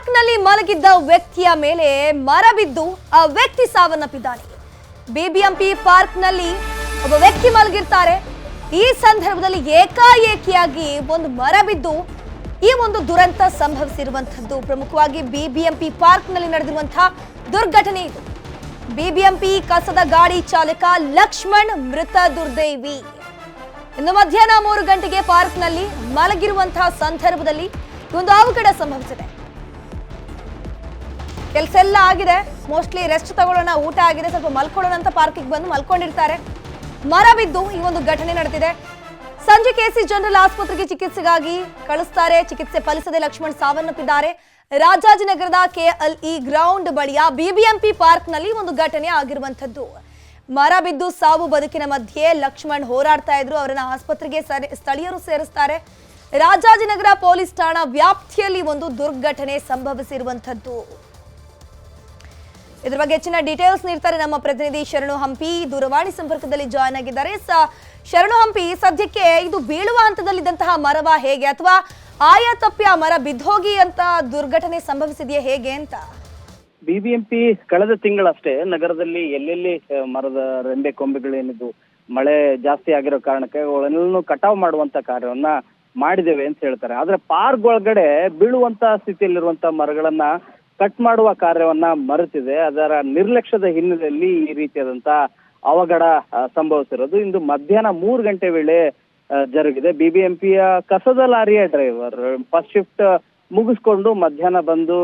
ಪಾರ್ಕ್ನಲ್ಲಿ ಮಲಗಿದ್ದ ವ್ಯಕ್ತಿಯ ಮೇಲೆ ಮರ ಬಿದ್ದು ಆ ವ್ಯಕ್ತಿ ಸಾವನ್ನಪ್ಪಿದ್ದಾನೆ. ಬಿಬಿಎಂಪಿ ಪಾರ್ಕ್ನಲ್ಲಿ ಒಬ್ಬ ವ್ಯಕ್ತಿ ಮಲಗಿರ್ತಾರೆ. ಈ ಸಂದರ್ಭದಲ್ಲಿ ಏಕಾಏಕಿಯಾಗಿ ಒಂದು ಮರ ಬಿದ್ದು ಈ ಒಂದು ದುರಂತ ಸಂಭವಿಸಿರುವಂತದ್ದು. ಪ್ರಮುಖವಾಗಿ ಬಿಬಿಎಂಪಿ ಪಾರ್ಕ್ನಲ್ಲಿ ನಡೆದಿರುವಂತಹ ದುರ್ಘಟನೆ ಇದು. ಬಿಬಿಎಂಪಿ ಕಸದ ಗಾಡಿ ಚಾಲಕ ಲಕ್ಷ್ಮಣ್ ಮೃತ ದುರ್ದೈವಿ. ಇನ್ನು ಮಧ್ಯಾಹ್ನ 3 ಗಂಟೆಗೆ ಪಾರ್ಕ್ನಲ್ಲಿ ಮಲಗಿರುವಂತಹ ಸಂದರ್ಭದಲ್ಲಿ ಒಂದು ಅವಘಡ ಸಂಭವಿಸಿದೆ. ಕೆಲಸ ಎಲ್ಲ ಆಗಿದೆ, ಮೋಸ್ಟ್ಲಿ ರೆಸ್ಟ್ ತಗೊಳ್ಳೋಣ, ಊಟ ಆಗಿದೆ, ಸ್ವಲ್ಪ ಮಲ್ಕೊಳ್ಳೋಣ ಅಂತ ಪಾರ್ಕಿಗೆ ಬಂದು ಮಲ್ಕೊಂಡಿರ್ತಾರೆ. ಮರ ಬಿದ್ದು ಈ ಒಂದು ಘಟನೆ ನಡೆದಿದೆ. ಸಂಜೆ ಕೆಸಿ ಜನರಲ್ ಆಸ್ಪತ್ರೆಗೆ ಚಿಕಿತ್ಸೆಗಾಗಿ ಕಳಿಸ್ತಾರೆ. ಚಿಕಿತ್ಸೆ ಫಲಿಸದೆ ಲಕ್ಷ್ಮಣ್ ಸಾವನ್ನಪ್ಪಿದ್ದಾರೆ. ರಾಜಾಜಿನಗರದ ಕೆಎಲ್ಇ ಗ್ರೌಂಡ್ ಬಳಿಯ ಬಿಬಿಎಂಪಿ ಪಾರ್ಕ್ನಲ್ಲಿ ಒಂದು ಘಟನೆ ಆಗಿರುವಂತದ್ದು. ಮರ ಬಿದ್ದು ಸಾವು ಬದುಕಿನ ಮಧ್ಯೆ ಲಕ್ಷ್ಮಣ್ ಹೋರಾಡ್ತಾ ಇದ್ರು. ಅವರನ್ನ ಆಸ್ಪತ್ರೆಗೆ ಸ್ಥಳೀಯರು ಸೇರಿಸ್ತಾರೆ. ರಾಜಾಜಿನಗರ ಪೊಲೀಸ್ ಠಾಣಾ ವ್ಯಾಪ್ತಿಯಲ್ಲಿ ಒಂದು ದುರ್ಘಟನೆ ಸಂಭವಿಸಿರುವಂತದ್ದು. ಇದ್ರ ಬಗ್ಗೆ ಹೆಚ್ಚಿನ ಡೀಟೇಲ್ಸ್ ನೀಡ್ತಾರೆ ನಮ್ಮ ಪ್ರತಿನಿಧಿ ಶರಣು ಹಂಪಿ. ದೂರವಾಣಿ ಸಂಪರ್ಕದಲ್ಲಿ ಜಾಯ್ನ್ ಆಗಿದ್ದಾರೆ. ಶರಣು ಹಂಪಿ, ಸದ್ಯಕ್ಕೆ ಇದು ಬೀಳುವ ಹಂತದಲ್ಲಿದ್ದಂತಹ ಮರವ ಹೇಗೆ, ಅಥವಾ ಆಯಾ ತಪ್ಪಿ ಆ ಮರ ಬಿದ್ದೋಗಿ ಅಂತ ದುರ್ಘಟನೆ ಸಂಭವಿಸಿದೆಯೇ ಹೇಗೆ ಅಂತ? ಬಿಬಿಎಂಪಿ ಕಳೆದ ತಿಂಗಳಷ್ಟೇ ನಗರದಲ್ಲಿ ಎಲ್ಲೆಲ್ಲಿ ಮರದ ರೆಂಬೆ ಕೊಂಬೆಗಳೇನಿದ್ದು ಮಳೆ ಜಾಸ್ತಿ ಆಗಿರೋ ಕಾರಣಕ್ಕೆ ಅವುಗಳನ್ನೆಲ್ಲೂ ಕಟಾವು ಮಾಡುವಂತ ಕಾರ್ಯವನ್ನ ಮಾಡಿದ್ದೇವೆ ಅಂತ ಹೇಳ್ತಾರೆ. ಆದ್ರೆ ಪಾರ್ಕ್ ಒಳಗಡೆ ಬೀಳುವಂತ ಸ್ಥಿತಿಯಲ್ಲಿರುವಂತ ಮರಗಳನ್ನ ಕಟ್ ಮಾಡುವ ಕಾರ್ಯವನ್ನ ಮರೆತಿದೆ. ಅದರ ನಿರ್ಲಕ್ಷ್ಯದ ಹಿನ್ನೆಲೆಯಲ್ಲಿ ಈ ರೀತಿಯಾದಂತ ಅವಘಡ ಸಂಭವಿಸಿರೋದು. ಇಂದು ಮಧ್ಯಾಹ್ನ 3 ಗಂಟೆ ವೇಳೆ ಜರುಗಿದೆ. ಬಿಬಿಎಂಪಿಯ ಕಸದ ಲಾರಿಯ ಡ್ರೈವರ್ ಫಸ್ಟ್ ಶಿಫ್ಟ್ ಮುಗಿಸ್ಕೊಂಡು ಮಧ್ಯಾಹ್ನ ಬಂದು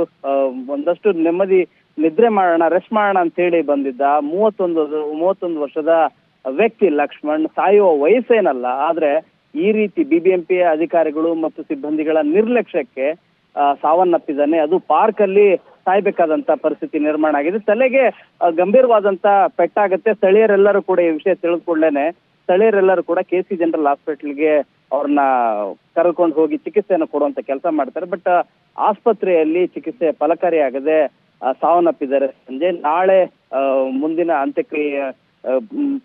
ಒಂದಷ್ಟು ನೆಮ್ಮದಿ ನಿದ್ರೆ ಮಾಡೋಣ, ರೆಸ್ಟ್ ಮಾಡೋಣ ಅಂತ ಹೇಳಿ ಬಂದಿದ್ದ 31 ವರ್ಷದ ವ್ಯಕ್ತಿ ಲಕ್ಷ್ಮಣ್. ಸಾಯುವ ವಯಸ್ಸೇನಲ್ಲ, ಆದ್ರೆ ಈ ರೀತಿ ಬಿಬಿಎಂಪಿಯ ಅಧಿಕಾರಿಗಳು ಮತ್ತು ಸಿಬ್ಬಂದಿಗಳ ನಿರ್ಲಕ್ಷ್ಯಕ್ಕೆ ಸಾವನ್ನಪ್ಪಿದ್ದಾನೆ. ಅದು ಪಾರ್ಕ್ ಅಲ್ಲಿ ಸಾಯ್ಬೇಕಾದಂತ ಪರಿಸ್ಥಿತಿ ನಿರ್ಮಾಣ ಆಗಿದೆ. ತಲೆಗೆ ಗಂಭೀರವಾದಂತ ಪೆಟ್ಟಾಗತ್ತೆ. ಸ್ಥಳೀಯರೆಲ್ಲರೂ ಕೂಡ ಈ ವಿಷಯ ತಿಳಿದುಕೊಳ್ಳೇನೆ ಸ್ಥಳೀಯರೆಲ್ಲರೂ ಕೂಡ ಕೆಸಿ ಜನರಲ್ ಹಾಸ್ಪಿಟಲ್ಗೆ ಅವ್ರನ್ನ ಕರೆದುಕೊಂಡು ಹೋಗಿ ಚಿಕಿತ್ಸೆಯನ್ನು ಕೊಡುವಂತ ಕೆಲಸ ಮಾಡ್ತಾರೆ. ಬಟ್ ಆಸ್ಪತ್ರೆಯಲ್ಲಿ ಚಿಕಿತ್ಸೆ ಫಲಕಾರಿಯಾಗದೆ ಸಾವನ್ನಪ್ಪಿದ್ದಾರೆ. ಸಂಜೆ ನಾಳೆ ಮುಂದಿನ ಅಂತ್ಯಕ್ರಿಯೆ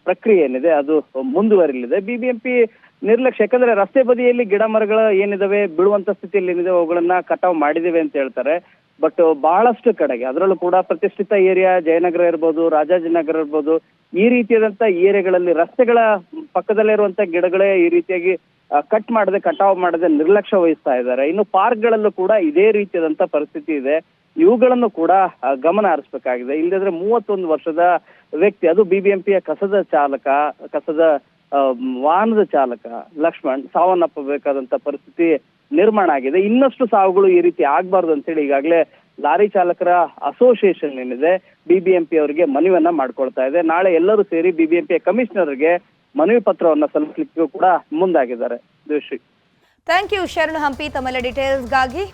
ಪ್ರಕ್ರಿಯೆ ಏನಿದೆ ಅದು ಮುಂದುವರಿಲಿದೆ. ಬಿಬಿಎಂಪಿ ನಿರ್ಲಕ್ಷ್ಯ, ಯಾಕಂದ್ರೆ ರಸ್ತೆ ಬದಿಯಲ್ಲಿ ಗಿಡ ಮರಗಳು ಏನಿದಾವೆ ಬೀಳುವಂತ ಸ್ಥಿತಿಯಲ್ಲಿ ಏನಿದೆ ಅವುಗಳನ್ನ ಕಟಾವು ಮಾಡಿದಿವೆ ಅಂತ ಹೇಳ್ತಾರೆ. ಬಟ್ ಬಹಳಷ್ಟು ಕಡೆಗೆ, ಅದರಲ್ಲೂ ಕೂಡ ಪ್ರತಿಷ್ಠಿತ ಏರಿಯಾ ಜಯನಗರ ಇರ್ಬೋದು, ರಾಜಾಜಿನಗರ ಇರ್ಬೋದು, ಈ ರೀತಿಯಾದಂತ ಏರಿಯಾಗಳಲ್ಲಿ ರಸ್ತೆಗಳ ಪಕ್ಕದಲ್ಲೇ ಇರುವಂತ ಗಿಡಗಳೇ ಈ ರೀತಿಯಾಗಿ ಕಟ್ ಮಾಡದೆ ಕಟಾವು ಮಾಡದೆ ನಿರ್ಲಕ್ಷ್ಯ ವಹಿಸ್ತಾ ಇದ್ದಾರೆ. ಇನ್ನು ಪಾರ್ಕ್ಗಳಲ್ಲೂ ಕೂಡ ಇದೇ ರೀತಿಯಾದಂತ ಪರಿಸ್ಥಿತಿ ಇದೆ. ಇವುಗಳನ್ನು ಕೂಡ ಗಮನ ಹರಿಸಬೇಕಾಗಿದೆ. ಇಲ್ಲದ್ರೆ 31 ವರ್ಷದ ವ್ಯಕ್ತಿ, ಅದು ಬಿಬಿಎಂಪಿಯ ಕಸದ ವಾಹನದ ಚಾಲಕ ಲಕ್ಷ್ಮಣ್ ಸಾವನ್ನಪ್ಪಬೇಕಾದಂತ ಪರಿಸ್ಥಿತಿ ನಿರ್ಮಾಣ ಆಗಿದೆ. ಇನ್ನಷ್ಟು ಸಾವುಗಳು ಈ ರೀತಿ ಆಗ್ಬಾರ್ದು ಅಂತ ಹೇಳಿ ಈಗಾಗಲೇ ಲಾರಿ ಚಾಲಕರ ಅಸೋಸಿಯೇಷನ್ ಏನಿದೆ ಬಿಬಿಎಂಪಿ ಅವರಿಗೆ ಮನವಿಯನ್ನ ಮಾಡ್ಕೊಳ್ತಾ ಇದೆ. ನಾಳೆ ಎಲ್ಲರೂ ಸೇರಿ ಬಿಬಿಎಂಪಿಯ ಕಮಿಷನರ್ಗೆ ಮನವಿ ಪತ್ರವನ್ನ ಸಲ್ಲಿಸಲಿಕ್ಕೂ ಕೂಡ ಮುಂದಾಗಿದ್ದಾರೆ. ಥ್ಯಾಂಕ್ ಯು ಶರಣು ಹಂಪಿ, ತಮ್ಮೆಲ್ಲ ಡೀಟೇಲ್ಸ್ಗಾಗಿ.